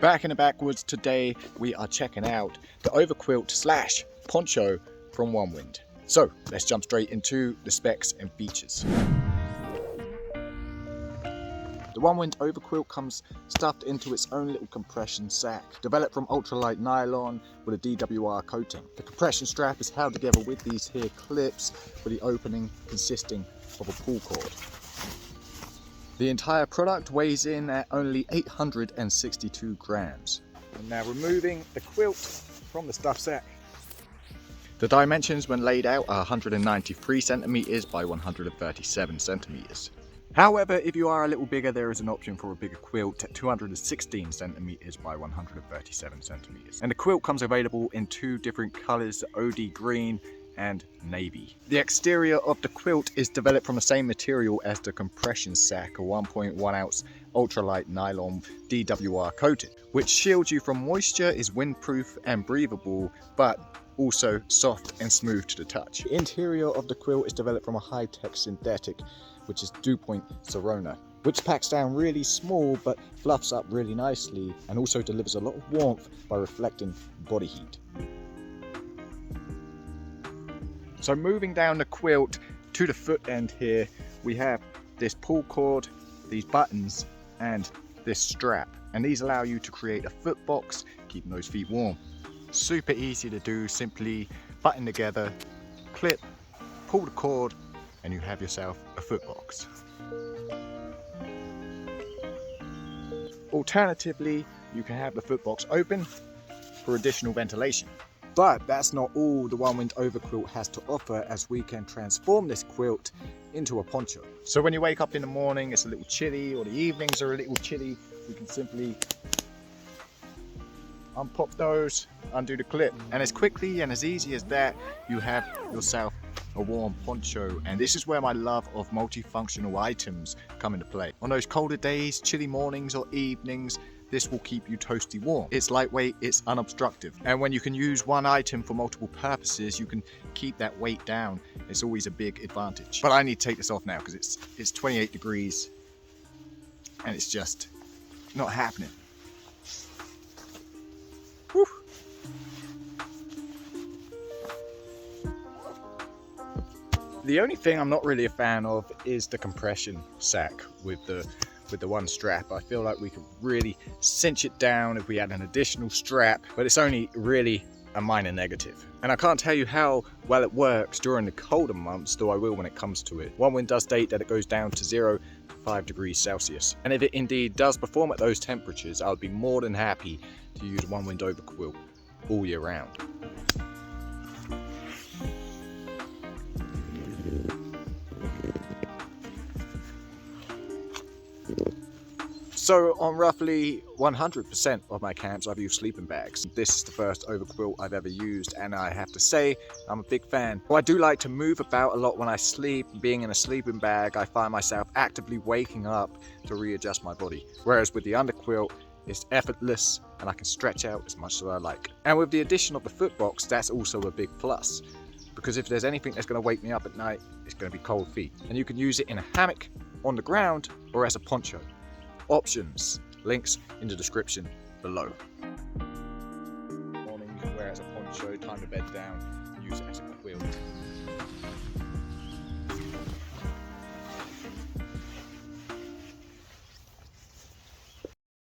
Back in the backwoods today, we are checking out the Overquilt slash Poncho from Onewind. So let's jump straight into the specs and features. The Onewind Overquilt comes stuffed into its own little compression sack, developed from ultralight nylon with a DWR coating. The compression strap is held together with these here clips with the opening consisting of a pull cord. The entire product weighs in at only 862 grams. And now removing the quilt from the stuff sack. The dimensions when laid out are 193 centimeters by 137 centimeters. However, if you are a little bigger, there is an option for a bigger quilt at 216 centimeters by 137 centimeters. And the quilt comes available in two different colors, OD green and navy. The exterior of the quilt is developed from the same material as the compression sack, a 1.1 ounce ultralight nylon DWR coated, which shields you from moisture, is windproof and breathable, but also soft and smooth to the touch. The interior of the quilt is developed from a high-tech synthetic, which is dew point Sorona, which packs down really small but fluffs up really nicely and also delivers a lot of warmth by reflecting body heat. So moving down the quilt to the foot end here, we have this pull cord, these buttons and this strap, and these allow you to create a foot box, keeping those feet warm. Super easy to do, simply button together, clip, pull the cord, and you have yourself a foot box. Alternatively, you can have the foot box open for additional ventilation. But that's not all the Onewind Overquilt has to offer, as we can transform this quilt into a poncho. So when you wake up in the morning, it's a little chilly, or the evenings are a little chilly, you can simply unpop those, undo the clip, and as quickly and as easy as that, you have yourself a warm poncho. And this is where my love of multifunctional items come into play. On those colder days, chilly mornings or evenings, this will keep you toasty warm. It's lightweight, it's unobstructive. And when you can use one item for multiple purposes, you can keep that weight down. It's always a big advantage. But I need to take this off now because it's 28 degrees and it's just not happening. Whew. The only thing I'm not really a fan of is the compression sack with the one strap. I feel like we could really cinch it down if we had an additional strap, but it's only really a minor negative. And I can't tell you how well it works during the colder months, though I will when it comes to it. Onewind does state that it goes down to 0 to 5 degrees Celsius. And if it indeed does perform at those temperatures, I would be more than happy to use Onewind Overquilt all year round. So on roughly 100% of my camps, I've used sleeping bags. This is the first Overquilt I've ever used, and I have to say, I'm a big fan. Well, I do like to move about a lot when I sleep. Being in a sleeping bag, I find myself actively waking up to readjust my body. Whereas with the underquilt, it's effortless and I can stretch out as much as I like. And with the addition of the foot box, that's also a big plus. Because if there's anything that's going to wake me up at night, it's going to be cold feet. And you can use it in a hammock, on the ground, or as a poncho. Options, links in the description below. Morning, you can wear it as a poncho, time the bed down, use it as a quilt.